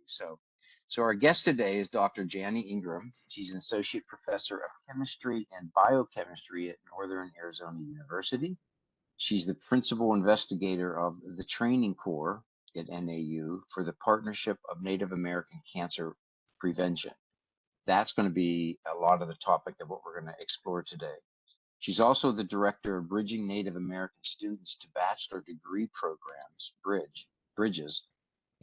So our guest today is Dr. Jani Ingram. She's an associate professor of chemistry and biochemistry at Northern Arizona University. She's the principal investigator of the Training Corps at NAU for the Partnership of Native American Cancer Prevention. That's going to be a lot of the topic of what we're going to explore today. She's also the director of Bridging Native American Students to Bachelor Degree Programs, Bridges,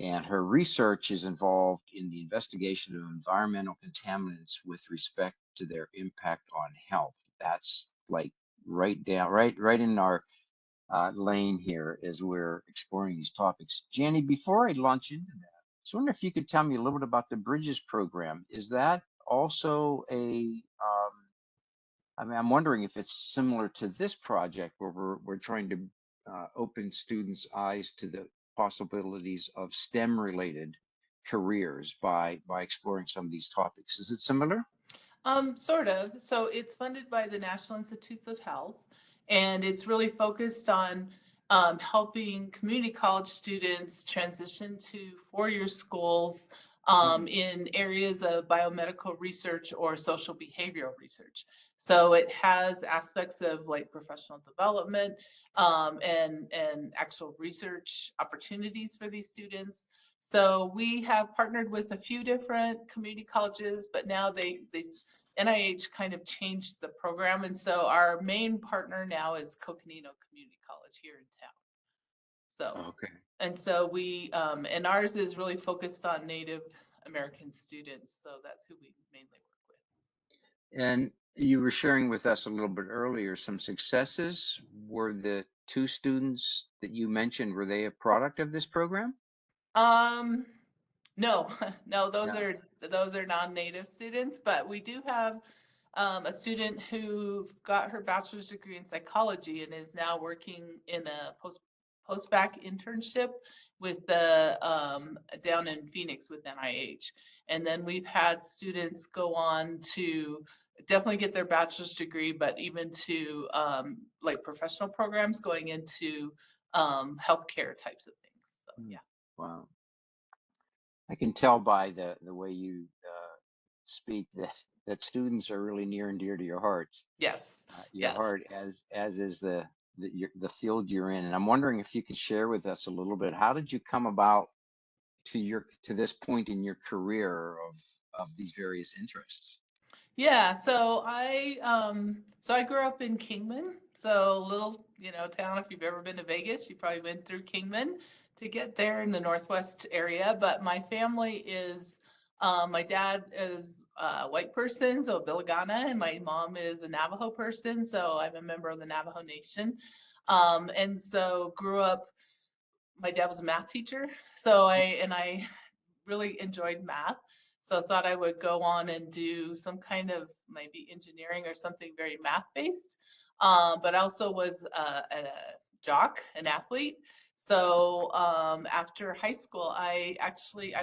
and her research is involved in the investigation of environmental contaminants with respect to their impact on health. That's like right in our lane here as we're exploring these topics. Jani, before I launch into that, I was wondering if you could tell me a little bit about the Bridges program. Is that also I'm wondering if it's similar to this project where we're trying to open students' eyes to the possibilities of STEM-related careers by exploring some of these topics. Is it similar? Sort of. So it's funded by the National Institutes of Health, and it's really focused on helping community college students transition to four-year schools in areas of biomedical research or social behavioral research. So it has aspects of like professional development and actual research opportunities for these students. So we have partnered with a few different community colleges, but now they NIH kind of changed the program, and so our main partner now is Coconino Community College here in town. So, Okay. and so we and ours is really focused on Native American students, so that's who we mainly work with. And you were sharing with us a little bit earlier some successes. Were the two students that you mentioned, were they a product of this program? Um, no, no, No. those are non-native students, but we do have a student who got her bachelor's degree in psychology and is now working in a post-bac internship with the down in Phoenix with NIH. And then we've had students go on to definitely get their bachelor's degree, but even to like professional programs going into healthcare types of things. So yeah. Wow. I can tell by the way you speak that students are really near and dear to your hearts. Yes. Your Yes. heart, as is the field you're in. And I'm wondering if you could share with us a little bit. How did you come about to this point in your career of these various interests? Yeah, so I grew up in Kingman, so a little, town. If you've ever been to Vegas, you probably went through Kingman to get there in the Northwest area. But my family is, my dad is a white person, so Villigana, and my mom is a Navajo person, so I'm a member of the Navajo Nation. And so grew up, my dad was a math teacher, so I really enjoyed math. So I thought I would go on and do some kind of maybe engineering or something very math based. But I also was a jock, an athlete. So after high school, I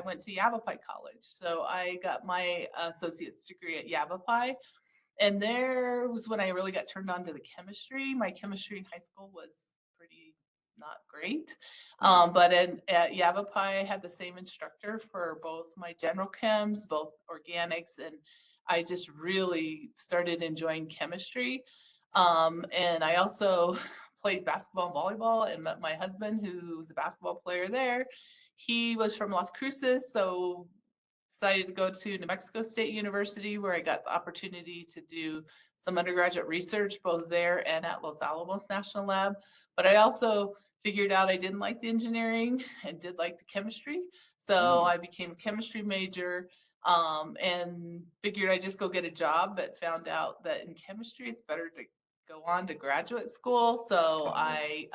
went to Yavapai College. So I got my associate's degree at Yavapai. And there was when I really got turned on to the chemistry. My chemistry in high school was pretty not great. But at Yavapai, I had the same instructor for both my general chems, both organics, and I just really started enjoying chemistry. And I also played basketball and volleyball and met my husband, who was a basketball player there. He was from Las Cruces, so decided to go to New Mexico State University, where I got the opportunity to do some undergraduate research both there and at Los Alamos National Lab. But I also figured out I didn't like the engineering and did like the chemistry. So I became a chemistry major and figured I'd just go get a job, but found out that in chemistry, it's better to go on to graduate school. So I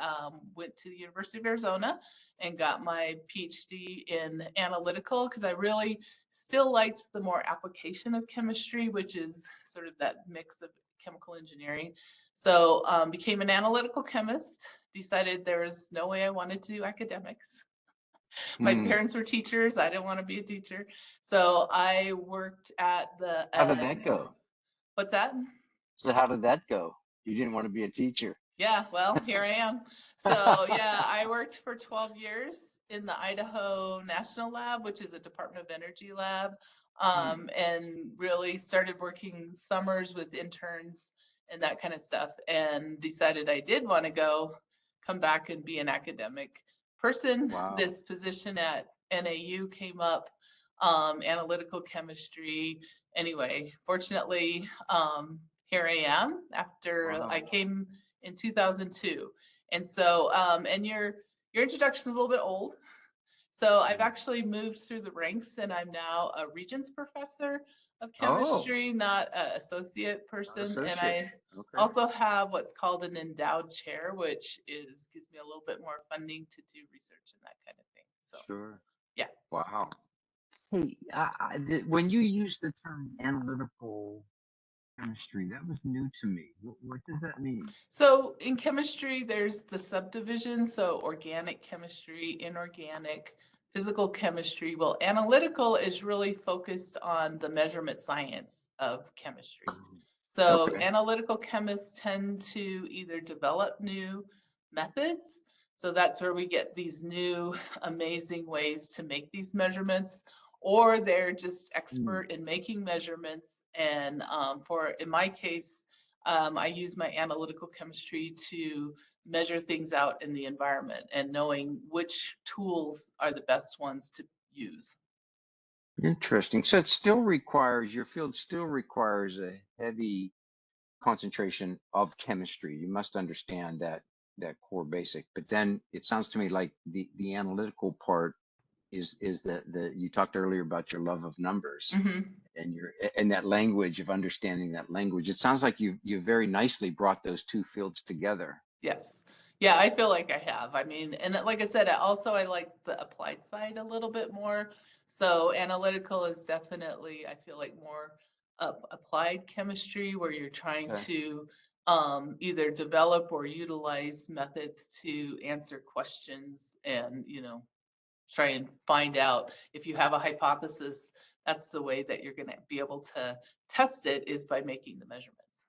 went to the University of Arizona and got my PhD in analytical because I really still liked the more application of chemistry, which is sort of that mix of chemical engineering. So became an analytical chemist, decided there was no way I wanted to do academics. My parents were teachers. I didn't want to be a teacher. So I worked at the... How did that go? What's that? So how did that go? You didn't want to be a teacher. Yeah, well, here I am. So, yeah, I worked for 12 years in the Idaho National Lab, which is a Department of Energy lab, Hmm. and really started working summers with interns and that kind of stuff, and decided I did want to come back and be an academic person. Wow. This position at NAU came up, analytical chemistry. Anyway, fortunately, here I am after I Wow. came in 2002. And so, and your introduction is a little bit old. So I've Mhm. actually moved through the ranks, and I'm now a Regents professor of Oh, chemistry, not an associate not person. And associate. I Okay. also have what's called an endowed chair, which is gives me a little bit more funding to do research and that kind of thing. So Sure. yeah. Wow. Hey, when you use the term analytical chemistry, that was new to me. What does that mean? So in chemistry, there's the subdivision. So organic chemistry, inorganic, physical chemistry. Well, analytical is really focused on the measurement science of chemistry. Mm. So Okay. analytical chemists tend to either develop new methods. So that's where we get these new amazing ways to make these measurements, or they're just Mm. expert in making measurements. And for in my case, I use my analytical chemistry to measure things out in the environment and knowing which tools are the best ones to use. Interesting. So it still requires, your field still requires a heavy concentration of chemistry. You must understand that core basic. But then it sounds to me like the analytical part is the you talked earlier about your love of numbers Hmm. and your and that language of understanding that language. It sounds like you very nicely brought those two fields together. Yes. Yeah, I feel like I have. I mean, and like I said, I like the applied side a little bit more. So analytical is definitely, I feel like more applied chemistry where you're trying Okay. to either develop or utilize methods to answer questions and, try and find out if you have a hypothesis. That's the way that you're going to be able to test it is by making the measurements.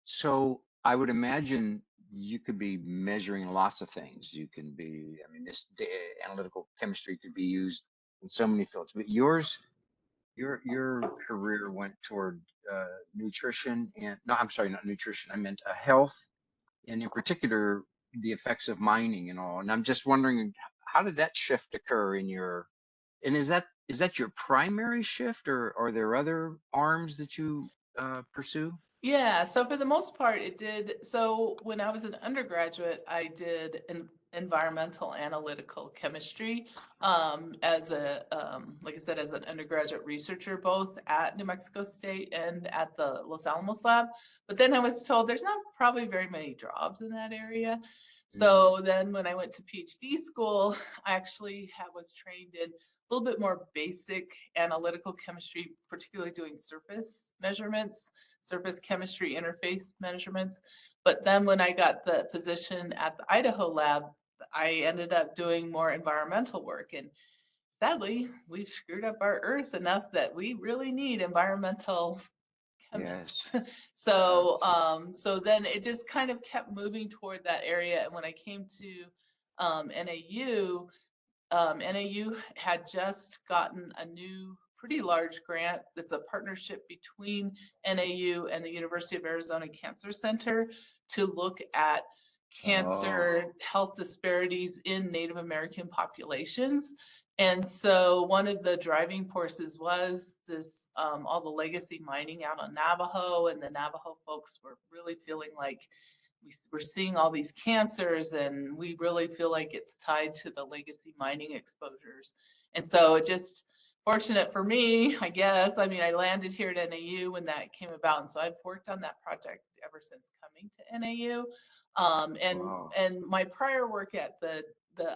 So I would imagine you could be measuring lots of things. You can be, I mean, analytical chemistry could be used in so many fields, but your career went toward nutrition and no, I'm sorry, not nutrition. I meant health, and in particular the effects of mining and all. And I'm just wondering, how did that shift occur in your? And is that your primary shift, or are there other arms that you pursue? Yeah, so for the most part, it did. So when I was an undergraduate, I did environmental analytical chemistry like I said, as an undergraduate researcher, both at New Mexico State and at the Los Alamos lab. But then I was told there's not probably very many jobs in that area. Mm. So then when I went to PhD school, I actually was trained in a little bit more basic analytical chemistry, particularly doing surface measurements, surface chemistry interface measurements. But then when I got the position at the Idaho lab, I ended up doing more environmental work. And sadly, we've screwed up our earth enough that we really need environmental Yes. chemists. So, Absolutely. so then it just kind of kept moving toward that area. And when I came to NAU, NAU had just gotten a new pretty large grant that's a partnership between NAU and the University of Arizona Cancer Center to look at Oh, cancer health disparities in Native American populations. And so one of the driving forces was this all the legacy mining out on Navajo, and the Navajo folks were really feeling like we're seeing all these cancers and we really feel like it's tied to the legacy mining exposures. And so it just fortunate for me, I guess. I mean, I landed here at NAU when that came about. And so I've worked on that project ever since coming to NAU. wow. And my prior work at the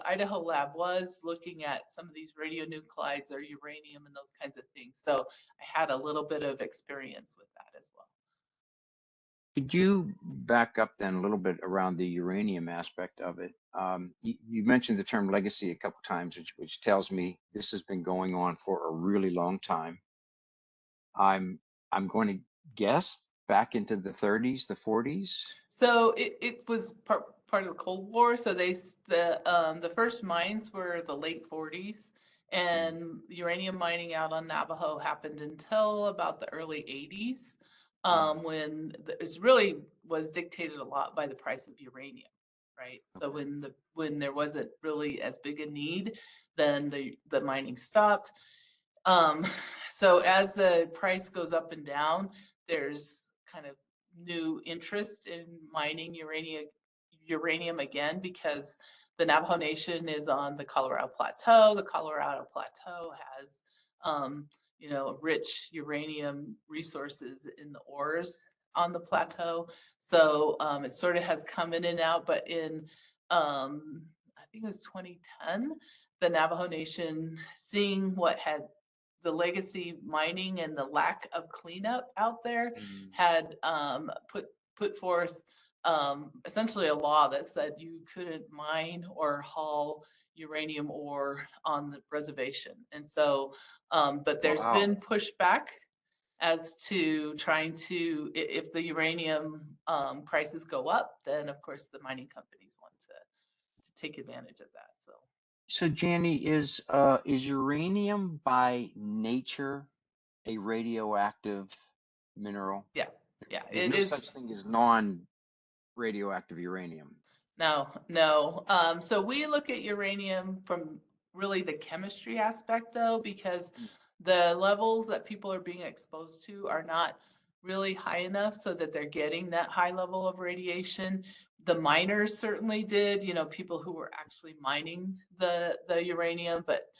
Idaho lab was looking at some of these radionuclides or uranium and those kinds of things. So I had a little bit of experience with that as well. Could you back up then a little bit around the uranium aspect of it? You mentioned the term legacy a couple times, which tells me this has been going on for a really long time. I'm I'm going to guess back into the 30s, the 40s? So it was part of the Cold War. So the first mines were the late 40s, Mm, and uranium mining out on Navajo happened until about the early 80s, mm, when it really was dictated a lot by the price of uranium, right? So okay. when there wasn't really as big a need, then the mining stopped. Um, so as the price goes up and down, there's kind of new interest in mining uranium again, because the Navajo Nation is on the Colorado Plateau. The Colorado Plateau has, um, rich uranium resources in the ores on the plateau. So it sort of has come in and out, but I think it was 2010, the Navajo Nation, seeing what had the legacy mining and the lack of cleanup out there, Mm. had put forth essentially a law that said you couldn't mine or haul uranium ore on the reservation. And so, but there's Wow. been pushback as to trying to, if the uranium prices go up, then of course the mining companies want to take advantage of that. So So, Janny, is uranium by nature a radioactive mineral? yeah, yeah, There's it no is. such thing as non-radioactive uranium. No, no. So we look at uranium from really the chemistry aspect, though, because Mm. the levels that people are being exposed to are not really high enough so that they're getting that high level of radiation. The miners certainly did, people who were actually mining the uranium, but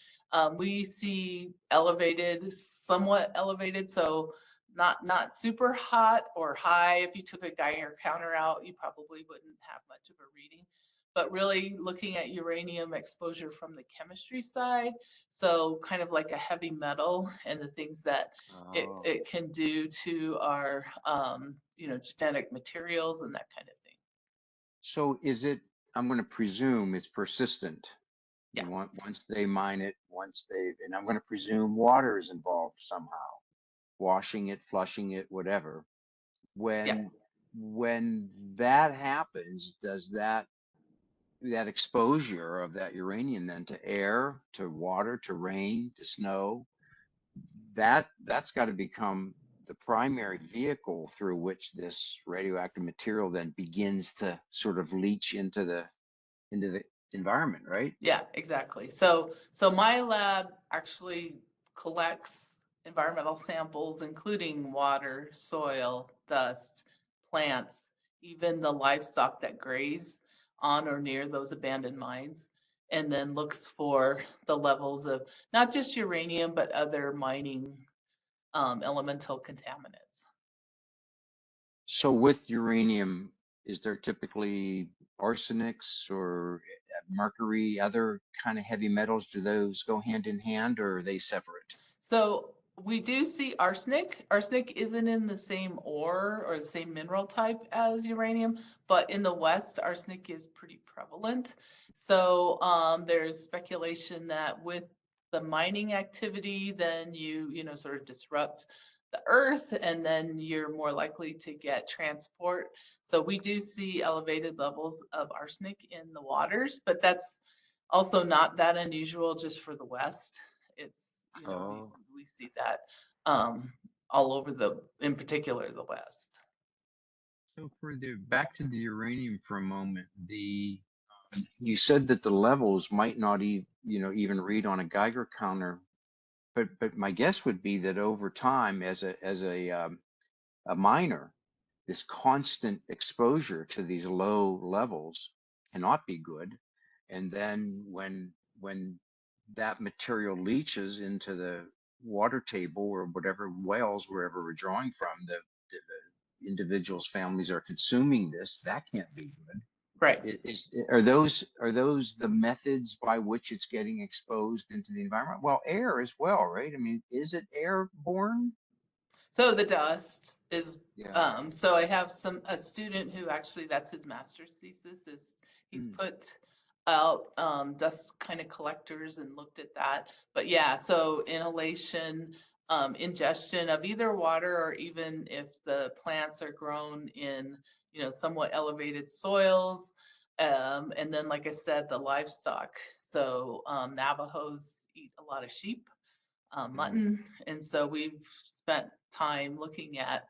we see elevated, somewhat elevated. So not super hot or high. If you took a Geiger counter out, you probably wouldn't have much of a reading. But really looking at uranium exposure from the chemistry side, so kind of like a heavy metal and the things that Oh. it can do to our genetic materials and that kind of thing. So I'm going to presume it's persistent. Yeah, Once they mine it, and I'm going to presume water is involved somehow, washing it, flushing it, whatever. yeah. When that happens, does that exposure of that uranium then to air, to water, to rain, to snow, that's got to become the primary vehicle through which this radioactive material then begins to sort of leach into the environment, right? Yeah, exactly. So my lab actually collects environmental samples, including water, soil, dust, plants, even the livestock that graze on or near those abandoned mines, and then looks for the levels of not just uranium, but other mining elemental contaminants. So with uranium, is there typically arsenics or mercury, other kind of heavy metals? Do those go hand in hand or are they separate? So we do see arsenic. Arsenic isn't in the same ore or the same mineral type as uranium, but in the West, arsenic is pretty prevalent. So there's speculation that with the mining activity, then you sort of disrupt the earth, and then you're more likely to get transport. So we do see elevated levels of arsenic in the waters, but that's also not that unusual just for the West. It's, Oh, we see that um, all over in particular, the West. so back to the uranium for a moment, you said that the levels might not even read on a Geiger counter, but my guess would be that over time, a miner, this constant exposure to these low levels cannot be good. And then when that material leaches into the water table or whatever wells, wherever we're drawing from, the individuals' families are consuming this, that can't be good. Right. Are those the methods by which it's getting exposed into the environment? Well, air as well, right? I mean, is it airborne? So the dust is, Yeah. so I have a student who actually, that's his master's thesis, is he's Mm. put out dust kind of collectors and looked at that. But yeah, so inhalation, ingestion of either water, or even if the plants are grown in, somewhat elevated soils. And then, like I said, the livestock. So Navajos eat a lot of sheep, Mm. mutton. And so we've spent time looking at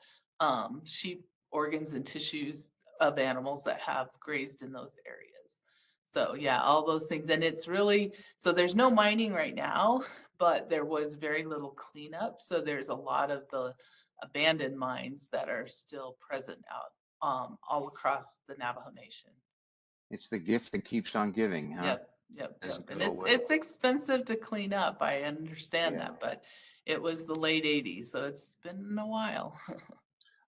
sheep organs and tissues of animals that have grazed in those areas. So yeah, all those things. And it's really, so there's no mining right now, but there was very little cleanup. So there's a lot of the abandoned mines that are still present out all across the Navajo Nation. It's the gift that keeps on giving, huh? Yep, yep, yep. Doesn't And go it's away. it's expensive to clean up. I understand Yeah. that, but it was the late 80s, so it's been a while.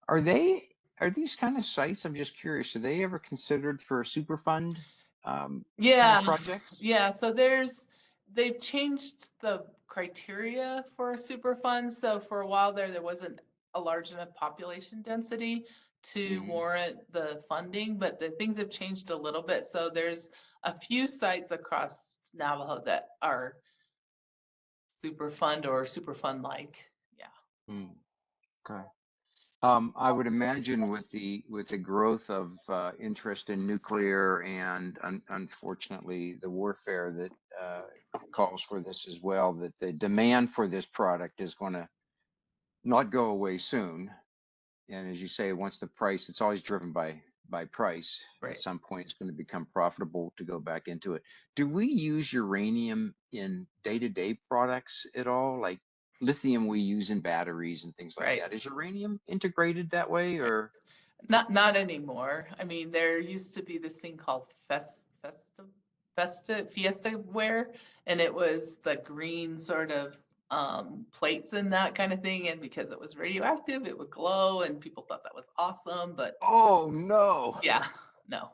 Are they are these kind of sites? I'm just curious. Are they ever considered for Superfund kind of Yeah, projects? yeah. So they've changed the criteria for super funds. So for a while there wasn't a large enough population density to Hmm. warrant the funding, but the things have changed a little bit. So there's a few sites across Navajo that are super fund or super fund like. Yeah. Mm, okay. I would imagine with the growth of interest in nuclear and unfortunately the warfare that calls for this as well, that the demand for this product is going to not go away soon. And as you say, once the price, it's always driven by price. At Right. some point, it's going to become profitable to go back into it. Do we use uranium in day-to-day products at all? Like lithium we use in batteries and things like Right. that. Is uranium integrated that way or? Not anymore. I mean, there used to be this thing called Fiesta ware, and it was the green sort of plates and that kind of thing. And because it was radioactive, it would glow, and people thought that was awesome. But Oh no. yeah, no,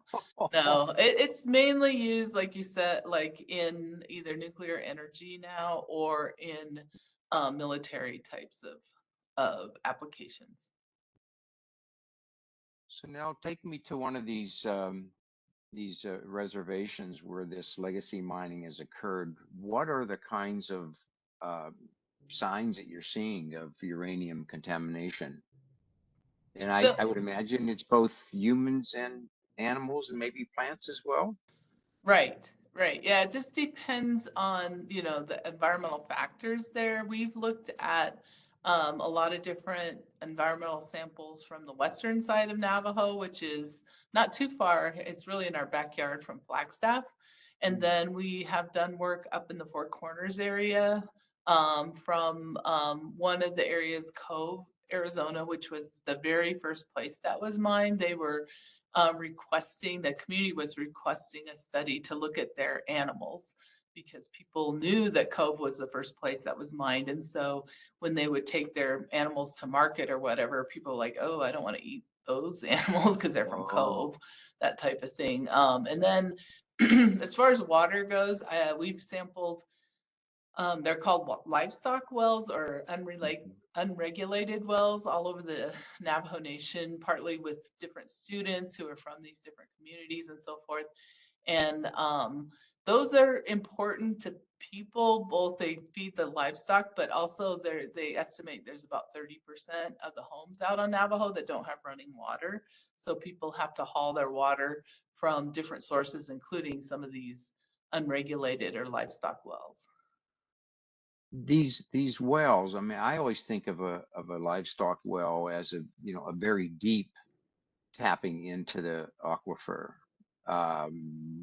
no. It's mainly used, like you said, like in either nuclear energy now or in military types of applications. So now take me to one of these reservations where this legacy mining has occurred. What are the kinds of uh, signs that you're seeing of uranium contamination? And So I would imagine it's both humans and animals and maybe plants as well. right, right. Yeah, it just depends on, the environmental factors there. We've looked at a lot of different environmental samples from the western side of Navajo, which is not too far. It's really in our backyard from Flagstaff. And Mm. then we have done work up in the Four Corners area from one of the areas, Cove, Arizona, which was the very first place that was mined. They were the community was requesting a study to look at their animals because people knew that Cove was the first place that was mined. And so when they would take their animals to market or whatever, people were like, oh, I don't want to eat those animals because they're from Cove, Oh. that type of thing. And then as far as water goes, we've sampled they're called livestock wells or Mhm. unregulated wells all over the Navajo Nation, partly with different students who are from these different communities and so forth. And those are important to people. Both they feed the livestock, but also they estimate there's about 30% of the homes out on Navajo that don't have running water. So people have to haul their water from different sources, including some of these unregulated or livestock wells. These wells, I mean, I always think of a livestock well as a, a very deep tapping into the aquifer.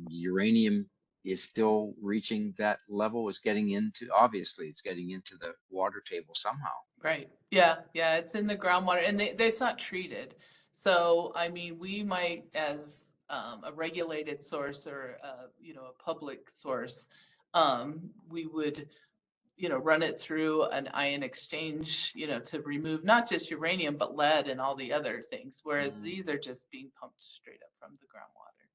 Uranium is still reaching that level, is getting into, obviously, it's getting into the water table somehow. Right. Yeah. Yeah. It's in the groundwater and it's not treated. So, I mean, we might, as a regulated source or, a public source, we would, run it through an ion exchange, to remove not just uranium, but lead and all the other things. Whereas Mm. these are just being pumped straight up from the groundwater.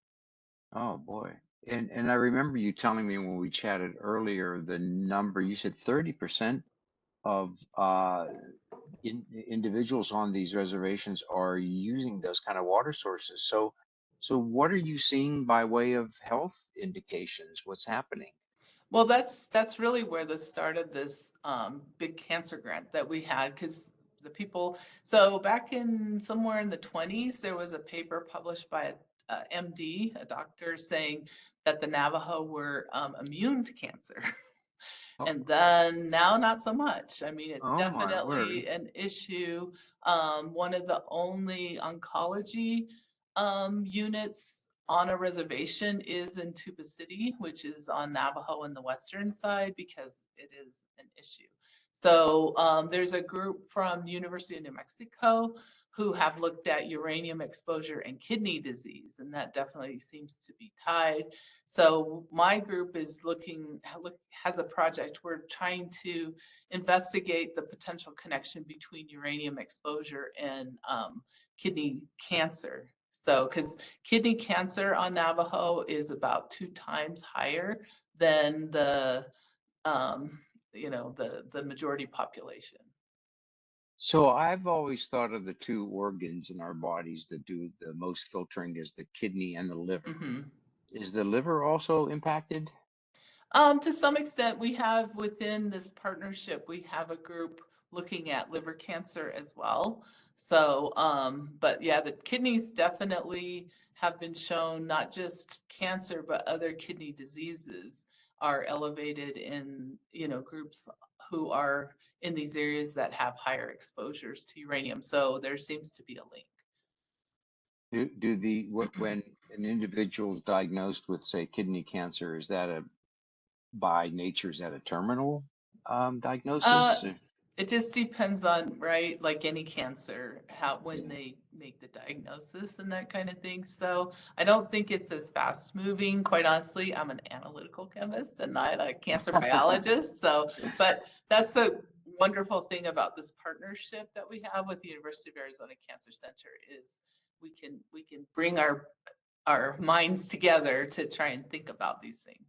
Oh boy. And I remember you telling me when we chatted earlier, the number, you said 30% of individuals on these reservations are using those kind of water sources. So what are you seeing by way of health indications? What's happening? Well, that's really where this started, this big cancer grant that we had, because the people, so back in somewhere in the 20s, there was a paper published by a MD, a doctor, saying that the Navajo were immune to cancer. Oh, And then now, not so much. I mean, it's oh my word. definitely an issue. One of the only oncology units on a reservation is in Tuba City, which is on Navajo in the western side, because it is an issue. So there's a group from the University of New Mexico who have looked at uranium exposure and kidney disease, and that definitely seems to be tied. So my group is has a project. We're trying to investigate the potential connection between uranium exposure and kidney cancer. So, because kidney cancer on Navajo is about 2 times higher than um, the majority population. So I've always thought of the two organs in our bodies that do the most filtering as the kidney and the liver. Mhm. Is the liver also impacted? To some extent, we have within this partnership, we have a group looking at liver cancer as well. So, but yeah, the kidneys definitely have been shown, not just cancer, but other kidney diseases are elevated in, groups who are in these areas that have higher exposures to uranium. So there seems to be a link. When an individual's diagnosed with, say, kidney cancer, is that a by nature, is that a terminal Uh, diagnosis? it just depends on, right, like any cancer, how, when Yeah. they make the diagnosis and that kind of thing. So I don't think it's as fast moving. Quite honestly, I'm an analytical chemist and not a cancer biologist. So, but that's the wonderful thing about this partnership that we have with the University of Arizona Cancer Center is we can bring our minds together to try and think about these things.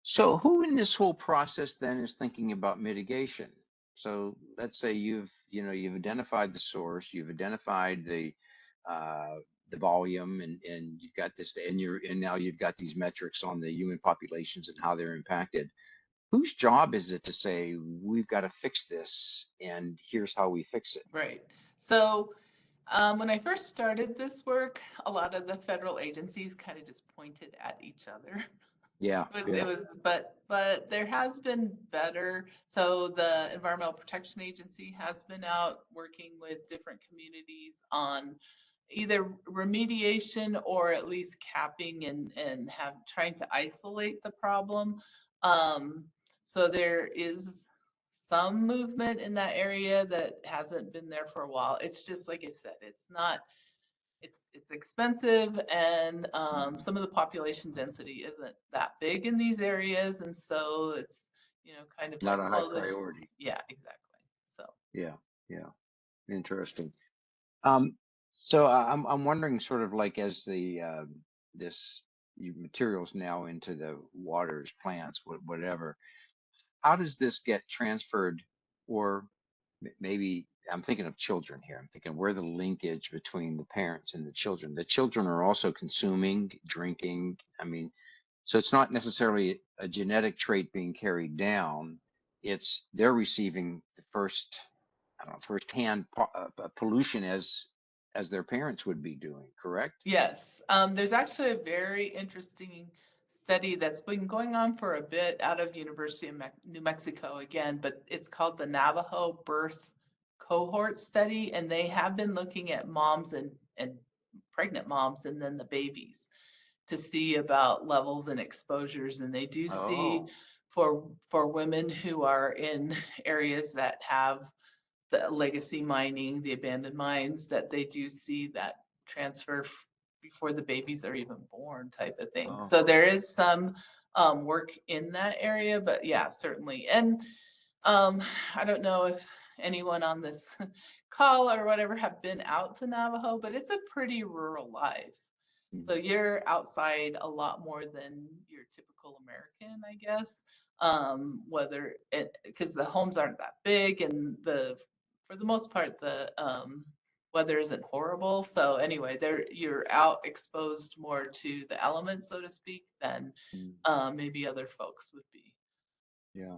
So who in this whole process then is thinking about mitigation? So let's say you've identified the source, you've identified the volume, and you've got this, and now you've got these metrics on the human populations and how they're impacted. Whose job is it to say we've got to fix this, and here's how we fix it? Right. So when I first started this work, a lot of the federal agencies kind of just pointed at each other. Yeah, It yeah. was, but there has been better. So the Environmental Protection Agency has been out working with different communities on either remediation or at least capping and have trying to isolate the problem. Um, so there is some movement in that area that hasn't been there for a while. It's just like I said, it's not it's expensive, and some of the population density isn't that big in these areas, and so it's kind of Not like, a high well, there's, priority. yeah, exactly. So Yeah, yeah. Interesting. Um, so I'm wondering, sort of like, as the this materials now into the waters, plants, whatever. How does this get transferred, or maybe I'm thinking of children here. I'm thinking, where the linkage between the parents and the children. The children are also consuming, drinking. I mean, so it's not necessarily a genetic trait being carried down. It's they're receiving the first, I don't know, firsthand pollution as their parents would be doing. Correct? yes, there's actually a very interesting study that's been going on for a bit out of University of New Mexico again, but it's called the Navajo Birth Cohort Study, and they have been looking at moms and pregnant moms and then the babies to see about levels and exposures. And they do see Oh, for women who are in areas that have the legacy mining, the abandoned mines, that they do see that transfer before the babies are even born type of thing. oh, So there is some work in that area, but yeah, certainly. And um, I don't know if anyone on this call or whatever have been out to Navajo, but it's a pretty rural life. So mhm. you're outside a lot more than your typical American, I guess. Whether it, because the homes aren't that big, and the for the most part the weather isn't horrible. So anyway, you're out exposed more to the elements, so to speak, than Mm, maybe other folks would be. yeah.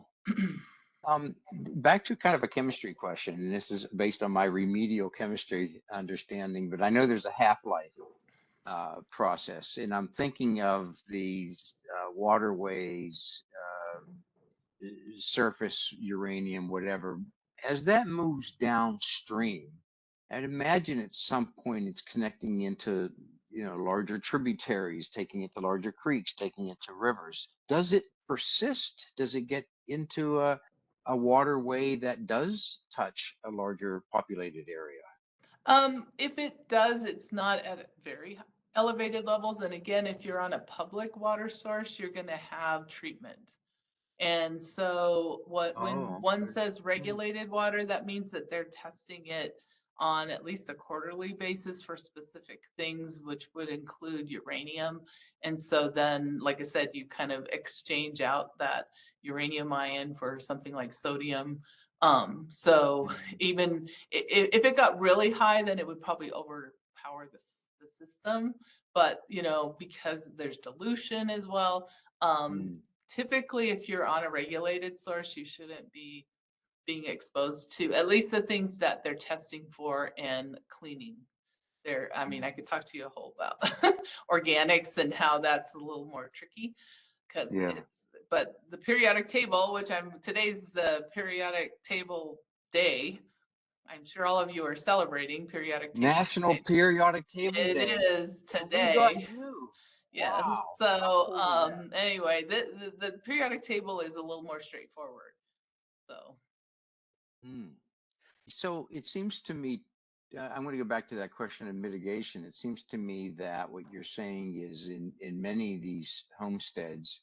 Back to kind of a chemistry question, and this is based on my remedial chemistry understanding, but I know there's a half-life process, and I'm thinking of these waterways, surface uranium, whatever, as that moves downstream, I'd imagine at some point it's connecting into, larger tributaries, taking it to larger creeks, taking it to rivers. Does it persist? Does it get into a waterway that does touch a larger populated area? If it does, it's not at very elevated levels. And again, if you're on a public water source, you're going to have treatment. And so when Oh, one okay. says Hmm. regulated water, that means that they're testing it on at least a quarterly basis for specific things, which would include uranium. And so then, like I said, you kind of exchange out that uranium ion for something like sodium. So Mhm. even if it got really high, then it would probably overpower the system. But because there's dilution as well, um, Mm, typically if you're on a regulated source, you shouldn't be being exposed to at least the things that they're testing for and cleaning. I mean, I mm. could talk to you a whole about organics and how that's a little more tricky because Yeah. but the periodic table, which today's the periodic table day. I'm sure all of you are celebrating periodic table National day. Periodic Table It Day. is And we got today. you. Yes. Wow. How So cool is that? anyway, the periodic table is a little more straightforward. So Hmm. So it seems to me, I'm going to go back to that question of mitigation. It seems to me that what you're saying is in many of these homesteads,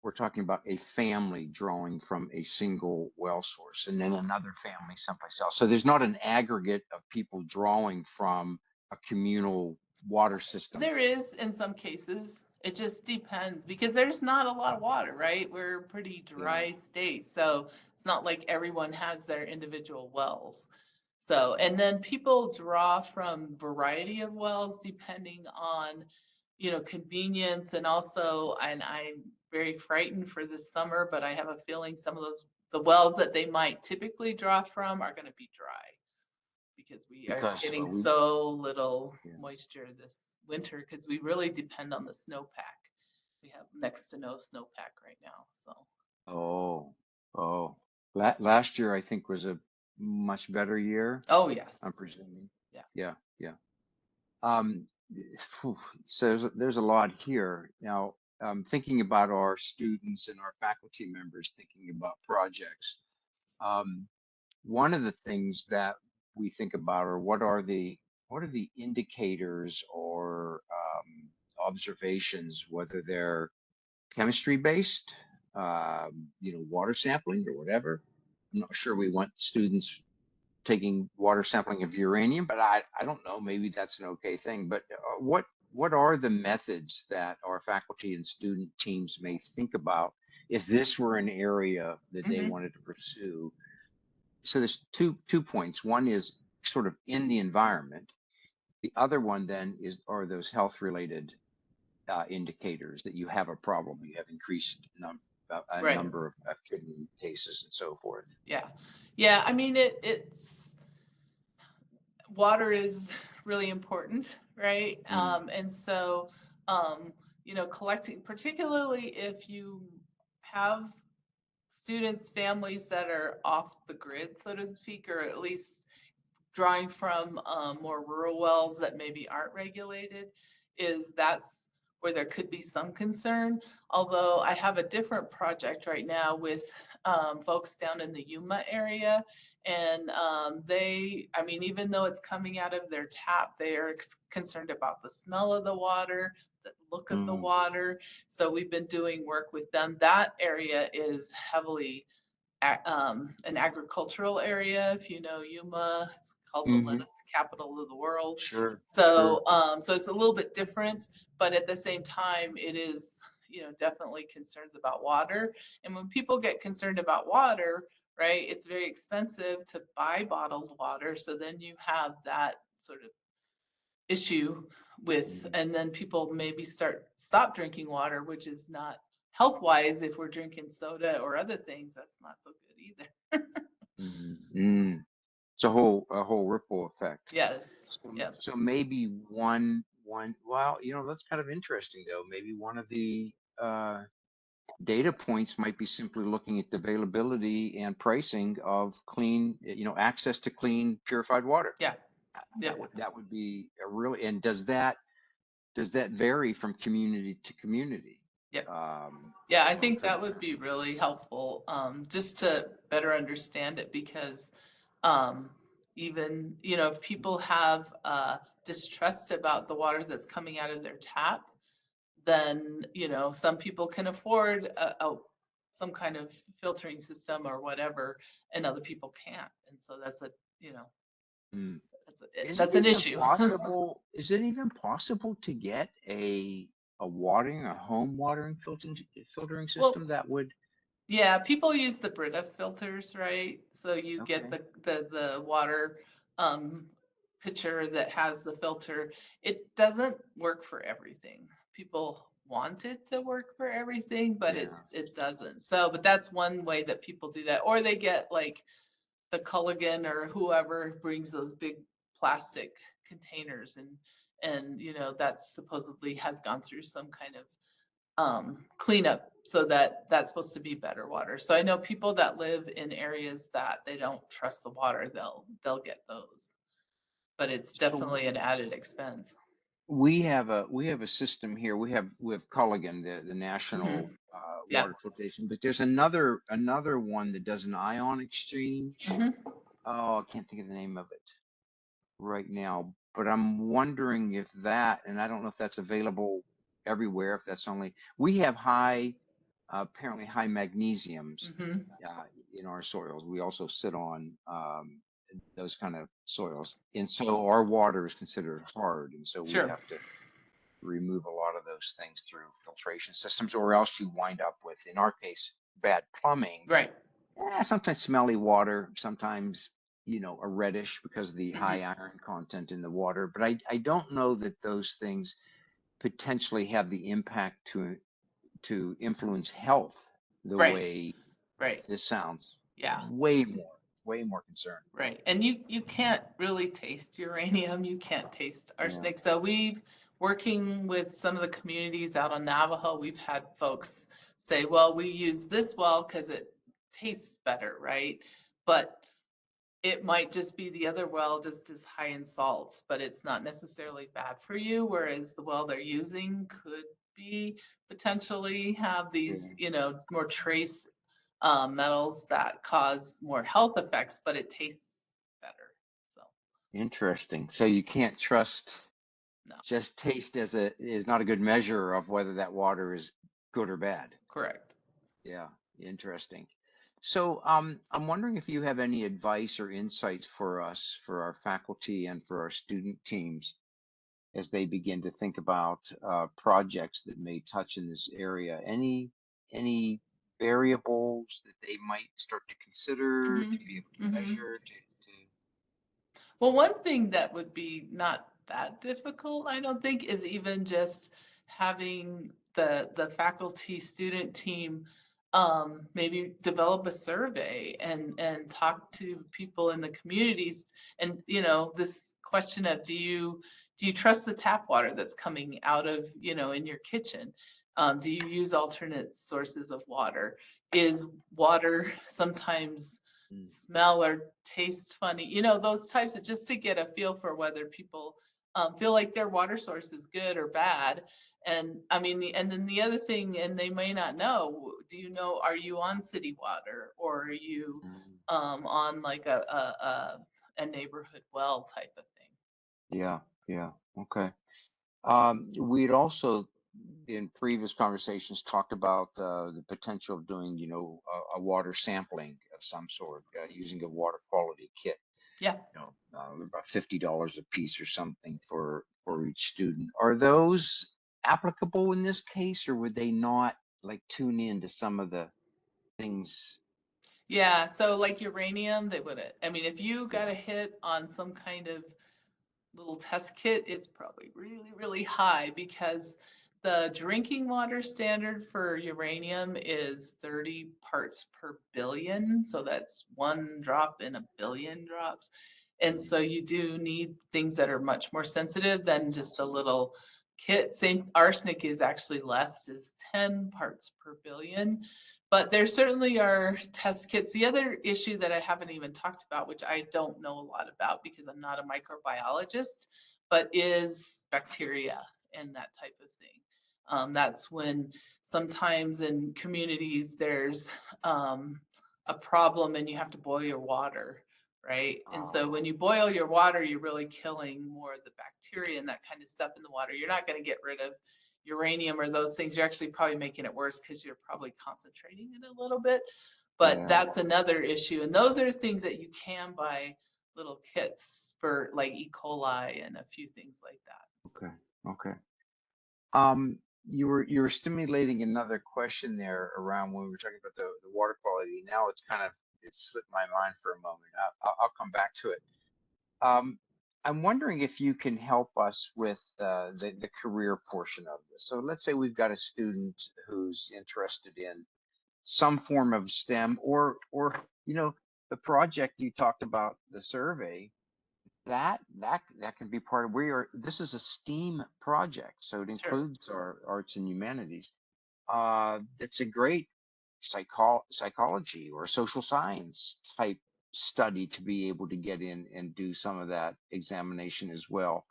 we're talking about a family drawing from a single well source and then another family someplace else. So there's not an aggregate of people drawing from a communal water system. there is in some cases. It just depends because there's not a lot of water, right? We're a pretty Yeah. dry state. So it's not like everyone has their individual wells. So, Yeah. and then people draw from variety of wells depending on, convenience and also, and I'm very frightened for this summer, but I have a feeling some of the wells that they might typically draw from are going to be dry because we are Because getting we, so little yeah. moisture this winter because we really depend on the snowpack. We have next to no snowpack right now. So, Oh, oh. Last year, I think, was a much better year, oh, yes. I'm presuming. Yeah. Yeah, yeah. Um, phew, so there's a lot here. Now, thinking about our students and our faculty members thinking about projects, um, one of the things that we think about are what are the indicators or observations, whether they're chemistry based, water sampling or whatever. I'm not sure we want students taking water sampling of uranium, but I don't know, maybe that's an okay thing. But what are the methods that our faculty and student teams may think about if this were an area that they Hmm. wanted to pursue? So there's two points. One is sort of in the environment. The other one then are those health related indicators that you have a problem, you have increased a Right. number of kidney cases and so forth. Yeah. Yeah. I mean, it's water is really important, right? Mm, And so, collecting, particularly if you have students, families that are off the grid, so to speak, or at least drawing from more rural wells that maybe aren't regulated, that's where there could be some concern. Although I have a different project right now with folks down in the Yuma area, and I mean, even though it's coming out of their tap, they are concerned about the smell of the water, the look of the mm, water. So we've been doing work with them. That area is heavily an agricultural area. If you know Yuma, it's called the hmm. lettuce capital of the world. Sure, sure. So it's a little bit different, but at the same time, it is, definitely concerns about water. And when people get concerned about water, right, it's very expensive to buy bottled water. So then you have that sort of issue with, Mm, and then people maybe stop drinking water, which is not health wise. If we're drinking soda or other things, that's not so good either. mm. It's a whole ripple effect. Yes. So, Yep. so maybe one. Well, that's kind of interesting though. Maybe one of the data points might be simply looking at the availability and pricing of clean, access to clean purified water. Yeah. That Yep. would be a really. And does that vary from community to community? Yep. Um, Yeah, I think for that would be really helpful, just to better understand it because, um, even, if people have, distrust about the water that's coming out of their tap, then, some people can afford some kind of filtering system or whatever, and other people can't. And so you know, mm. Is it that's an even issue. possible? Is it even possible to get a home watering filtering Well, system that would? yeah, people use the Brita filters, right? So you get Okay. the water um pitcher that has the filter. It doesn't work for everything. People want it to work for everything, but it Yeah. it doesn't. So, but that's one way that people do that. Or they get like the Culligan or whoever brings those big plastic containers, and that supposedly has gone through some kind of cleanup, so that's supposed to be better water. So I know people that live in areas that they don't trust the water, they'll get those, but it's So definitely an added expense. we have a system here. We have Culligan, the national Hmm. Yeah. water filtration, but there's another one that does an ion exchange. Hmm. Oh, I can't think of the name of it right now, but I'm wondering if that, and I don't know if that's available everywhere, if that's only, we have apparently high magnesiums Hmm. uh, in our soils. We also sit on those kind of soils. And so our water is considered hard. And so we Sure. have to remove a lot of those things through filtration systems, or else you wind up with, in our case, bad plumbing, Right. sometimes smelly water, sometimes, a reddish because of the high Hmm. iron content in the water. But I don't know that those things potentially have the impact to influence health the Right. way Right. this sounds. Yeah. Way more concerned. Right. And you can't really taste uranium. You can't taste Yeah. arsenic. So we've working with some of the communities out on Navajo, we've had folks say, well, we use this well because it tastes better, right? But it might just be the other well just as high in salts, but it's not necessarily bad for you, whereas the well they're using could be potentially have these, Yeah. more trace metals that cause more health effects, but it tastes better. So, Interesting. So you can't trust, no, just taste is not a good measure of whether that water is good or bad. correct. Yeah, interesting. So I'm wondering if you have any advice or insights for us, for our faculty and for our student teams as they begin to think about projects that may touch in this area. Any variables that they might start to consider Hmm. to be able to Hmm. measure to Well, one thing that would be not that difficult, I don't think, is even just having the faculty student team maybe develop a survey and talk to people in the communities. And this question of do you trust the tap water that's coming out of in your kitchen? Do you use alternate sources of water? Is water sometimes Mm, smell or taste funny, those types of, just to get a feel for whether people feel like their water source is good or bad. And I mean, and then the other thing, and they may not know, do you know, are you on city water or are you mm. on like a neighborhood well type of thing? Yeah, yeah. Okay. We'd also, in previous conversations, talked about the potential of doing, a water sampling of some sort, using a water quality kit. Yeah. About $50 a piece or something for each student. Are those applicable in this case, or would they not like tune in to some of the things? Yeah, so like uranium, they would, I mean, if you got a Yeah. hit on some kind of little test kit is probably really, really high because the drinking water standard for uranium is 30 parts per billion. So that's one drop in a billion drops. And so you do need things that are much more sensitive than just a little kit. Same arsenic is actually less, is 10 parts per billion. But there certainly are test kits. The other issue that I haven't even talked about, which I don't know a lot about because I'm not a microbiologist, but is bacteria and that type of thing. That's when sometimes in communities there's a problem and you have to boil your water, right? And so when you boil your water, you're really killing more of the bacteria and that kind of stuff in the water. You're not going to get rid of uranium or those things. You're actually probably making it worse because you're probably concentrating it a little bit. But Yeah. that's another issue. And those are things that you can buy little kits for, like E. coli and a few things like that. Okay. Okay. Um, you were stimulating another question there around when we were talking about the water quality. Now it slipped my mind for a moment. I'll come back to it. Um, I'm wondering if you can help us with the career portion of this. So let's say we've got a student who's interested in some form of STEM, or the project you talked about, the survey, that can be part of this is a STEAM project, so it Sure. includes our arts and humanities. It's a great psychology or social science type study to be able to get in and do some of that examination as well.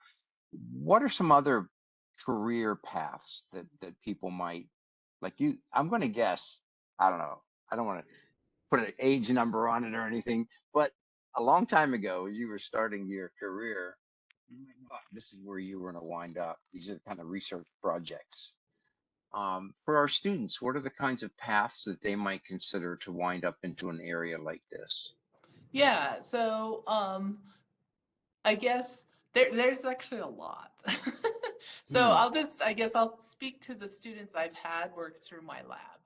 What are some other career paths that people might, like you? I'm going to guess. I don't know. I don't want to put an age number on it or anything, but a long time ago, as you were starting your career, you might thought this is where you were going to wind up. These are the kind of research projects. For our students, what are the kinds of paths that they might consider to wind up into an area like this? Yeah. So I guess there's actually a lot. So Hmm. I guess I'll speak to the students I've had work through my lab.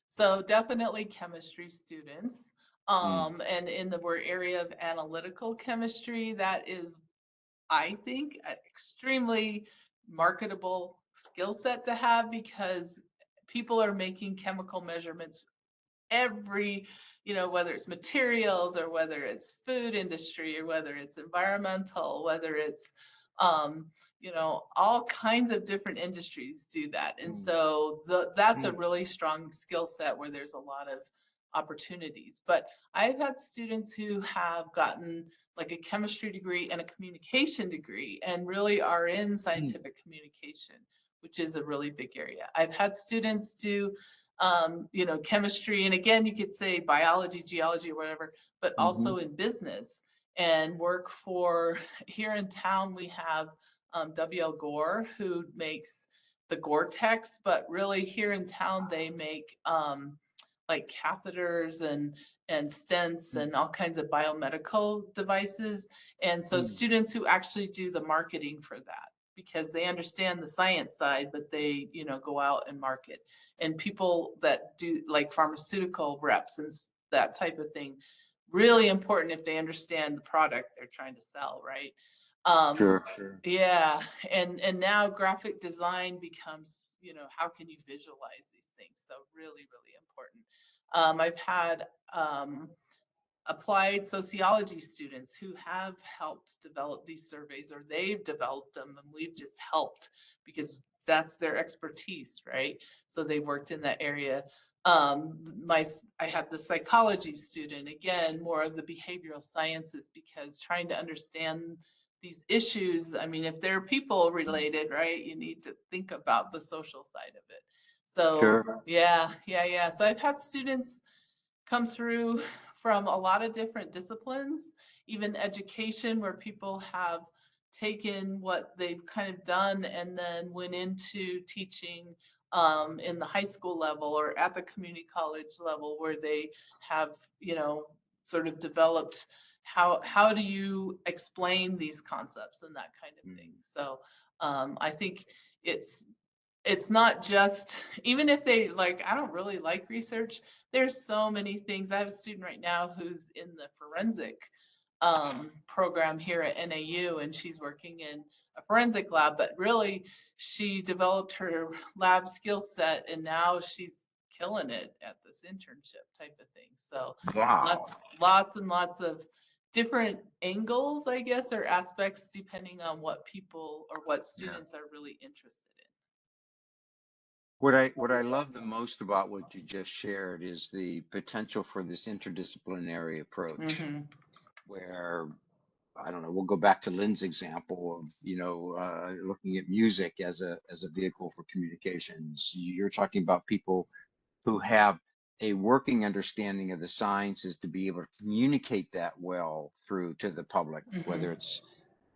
So definitely chemistry students. Hmm. And in the area of analytical chemistry, that is, I think, an extremely marketable skill set to have because people are making chemical measurements every, whether it's materials or whether it's food industry or whether it's environmental, whether it's, um, all kinds of different industries do that. And Hmm. so that's a Hmm. really strong skill set where there's a lot of opportunities. But I've had students who have gotten like a chemistry degree and a communication degree and really are in Hmm. scientific communication, which is a really big area. I've had students do chemistry, and again, you could say biology, geology, or whatever, but Mm-hmm. also in business and work for, here in town, we have WL Gore who makes the Gore-Tex, but really here in town, they make like catheters and stents and all kinds of biomedical devices. And so Hmm. students who actually do the marketing for that because they understand the science side, but they, go out and market. And people that do like pharmaceutical reps and that type of thing, really important if they understand the product they're trying to sell, right? Um, Sure. Sure. yeah, and now graphic design becomes, how can you visualize these things? So really, really important. I've had applied sociology students who have helped develop these surveys or they've developed them and we've just helped because that's their expertise, right? So they've worked in that area. I had the psychology student, again, more of the behavioral sciences because trying to understand these issues, I mean, if they're people Hmm. related, right, you need to think about the social side of it. So Sure. yeah, yeah, yeah. So I've had students come through from a lot of different disciplines, even education, where people have taken what they've kind of done and then went into teaching in the high school level or at the community college level, where they have, sort of developed how do you explain these concepts and that kind of thing. Hmm. So I think it's it's not just, even if they like, I don't really like research, there's so many things. I have a student right now who's in the forensic program here at NAU, and she's working in a forensic lab, but really she developed her lab skill set and now she's killing it at this internship type of thing. So Wow. lots and lots of different angles, I guess, or aspects depending on what people or what Yeah. students are really interested What I love the most about what you just shared is the potential for this interdisciplinary in. approach, where I don't know, we'll go back to Lynn's example of, looking at music as a vehicle for communications. You're talking about people who have a working understanding of the sciences to be able to communicate that well through to the public, Mm-hmm. whether it's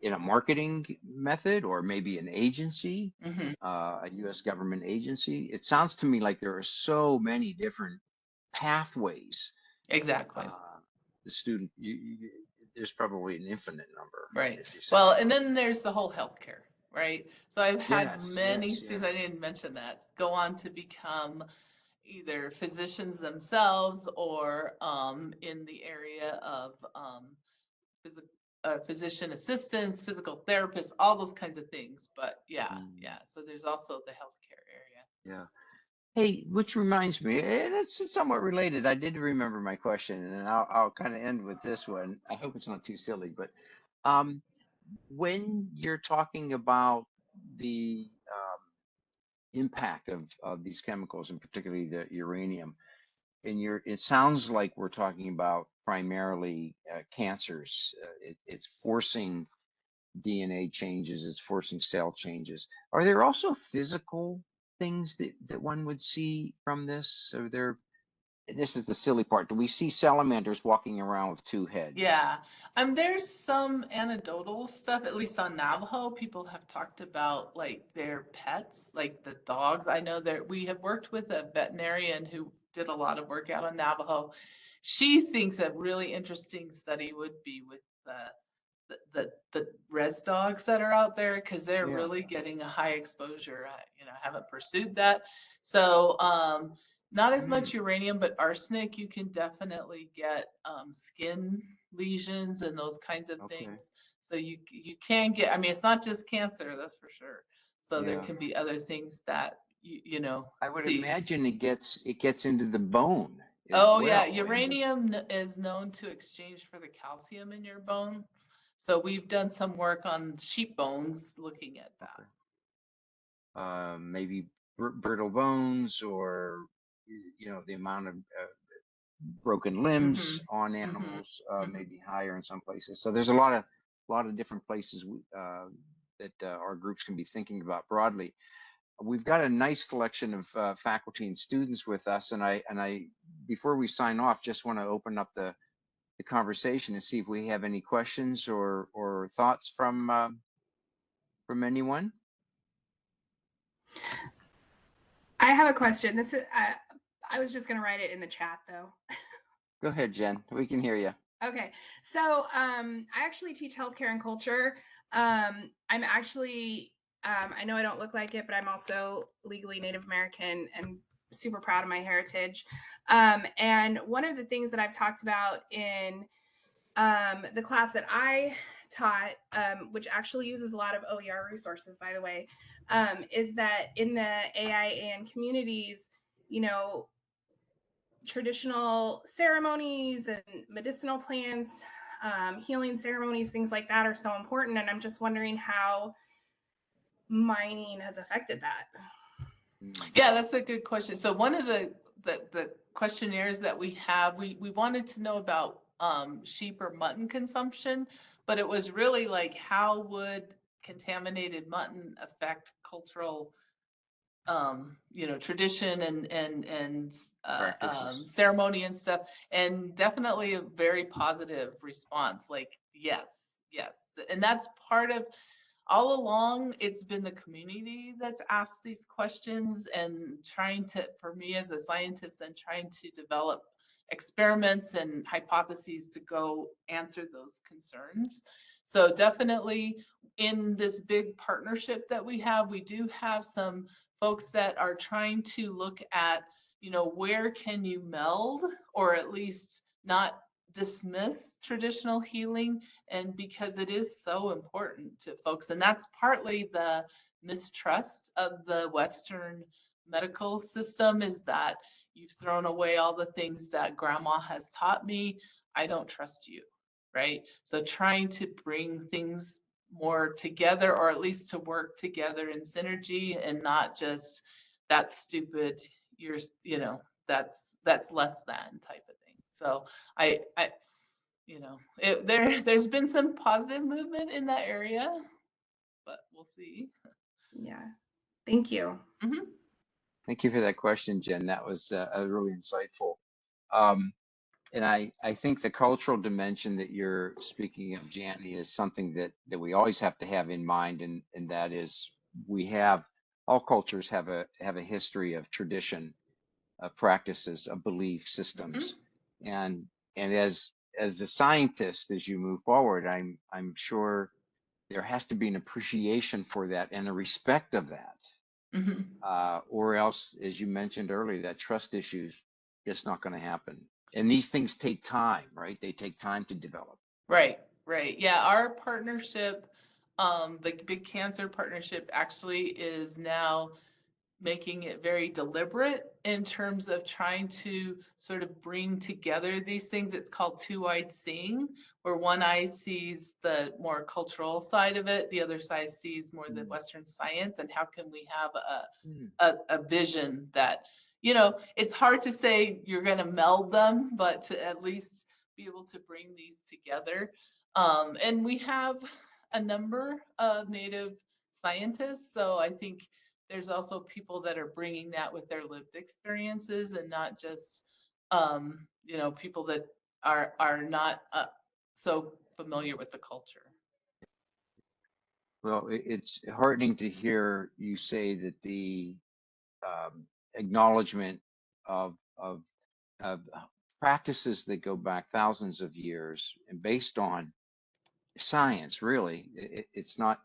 in a marketing method or maybe an agency, Mm-hmm. a U.S. government agency. It sounds to me like there are so many different pathways. Exactly. The student, there's probably an infinite number, Right. as you say. Well, and then there's the whole healthcare, right? So I've had Yes, many yes, students, I yes. didn't mention that, go on to become either physicians themselves or in the area of physical physician assistants, physical therapists, all those kinds of things. But yeah, Mm, yeah. So there's also the healthcare area. yeah. Hey, which reminds me, and it's somewhat related. I did remember my question, and I'll kind of end with this one. I hope it's not too silly, but um, when you're talking about the impact of these chemicals, and particularly the uranium, it sounds like we're talking about primarily cancers. It's forcing DNA changes, it's forcing cell changes. Are there also physical things that one would see from this? Are there, this is the silly part. Do we see salamanders walking around with two heads? Yeah, there's some anecdotal stuff, at least on Navajo. People have talked about like their pets, like the dogs. I know that we have worked with a veterinarian who did a lot of work out on Navajo. She thinks a really interesting study would be with the res dogs that are out there because they're Yeah. really getting a high exposure. Haven't pursued that. So, not as Hmm. much uranium, but arsenic, you can definitely get skin lesions and those kinds of Okay. things. So you can get, I mean, it's not just cancer, that's for sure. So there Yeah. can be other things that you I would see. imagine it gets into the bone as Oh yeah, well. uranium is known to exchange for the calcium in your bone. So we've done some work on sheep bones looking at that. Okay. Maybe brittle bones, or the amount of broken Mm-hmm. limbs on Mm-hmm. animals Mm-hmm. may be higher in some places. So there's a lot of different places that our groups can be thinking about broadly. We've got a nice collection of faculty and students with us, and I before we sign off, just want to open up the conversation and see if we have any questions or thoughts from anyone. I have a question. I was just going to write it in the chat though. Go ahead, Jen. We can hear you. Okay. So, I actually teach healthcare and culture. I'm actually, I know I don't look like it, but I'm also legally Native American and super proud of my heritage. And one of the things that I've talked about in the class that I taught, which actually uses a lot of OER resources, by the way, is that in the AIAN communities, you know, traditional ceremonies and medicinal plants, healing ceremonies, things like that are so important. And I'm just wondering how mining has affected that. Mm. Yeah, that's a good question. So one of the questionnaires that we have, we wanted to know about sheep or mutton consumption, but it was really like how would contaminated mutton affect cultural tradition and Practices. ceremony and stuff, and definitely a very positive response. Like, yes, yes, and that's part of all along. It's been the community that's asked these questions and trying to, for me as a scientist, and trying to develop experiments and hypotheses to go answer those concerns. So definitely in this big partnership that we do have some folks that are trying to look at, where can you meld or at least not dismiss traditional healing, and because it is so important to folks. And that's partly the mistrust of the Western medical system, is that you've thrown away all the things that grandma has taught me. I don't trust you, right? So trying to bring things more together, or at least to work together in synergy, and not just that's stupid, you're, that's less than type of thing. So I there's been some positive movement in that area, but we'll see. Yeah. Thank you. Mhm. Thank you for that question, Jen. That was really insightful. Um, and I think the cultural dimension that you're speaking of, Jani, is something that we always have to have in mind, and that is all cultures have a history of tradition, of practices, of belief systems, and as a scientist, as you move forward, I'm sure there has to be an appreciation for that and a respect of that, or else, as you mentioned earlier, that trust issues just not going to happen. And these things take time, right? They take time to develop. Right, right. Yeah, our partnership, the Big Cancer Partnership, actually is now making it very deliberate in terms of trying to sort of bring together these things. It's called two-eyed seeing, where one eye sees the more cultural side of it, the other side sees more the Western science, and how can we have a vision that, it's hard to say you're going to meld them, but to at least be able to bring these together. And we have a number of Native scientists, so I think there's also people that are bringing that with their lived experiences, and not just people that are not so familiar with the culture. Well, it's heartening to hear you say that the acknowledgement of practices that go back thousands of years and based on science. Really, it's not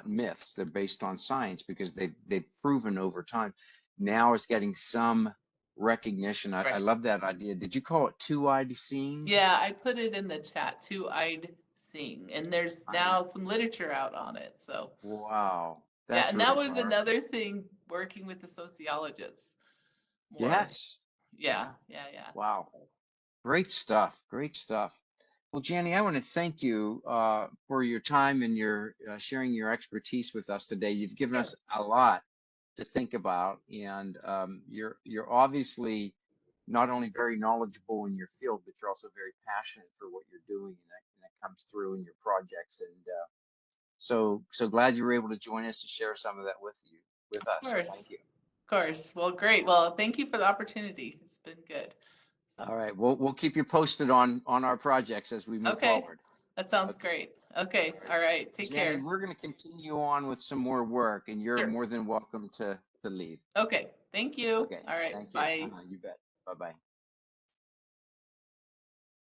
myths. They're based on science because they've proven over time. Now it's getting some recognition. I Right. love that idea. Did you call it two-eyed seeing? Yeah, I put it in the chat, two-eyed seeing, and there's now some literature out on it. So Wow, yeah, that's and really that was powerful. another thing, working with the sociologists more. Yes. Yeah. Wow. Great stuff. Great stuff. Well, Jani, I want to thank you for your time and your sharing your expertise with us today. You've given us a lot to think about, and you're obviously not only very knowledgeable in your field, but you're also very passionate for what you're doing, and that comes through in your projects. And so glad you were able to join us and share some of that with us. Of So course. thank you. Of course. Well, great. Well, thank you for the opportunity. It's been good. So, All right, we'll keep you posted on our projects as we move okay. forward. That sounds great. Okay. All right. Take Jani, care. we're going to continue on with some more work, and you're Sure. more than welcome to leave. Okay. Thank you. Okay. All right. Thank you. Bye. You bet. Bye-bye.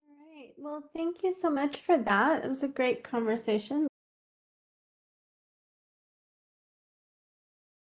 All right. Well, thank you so much for that. It was a great conversation.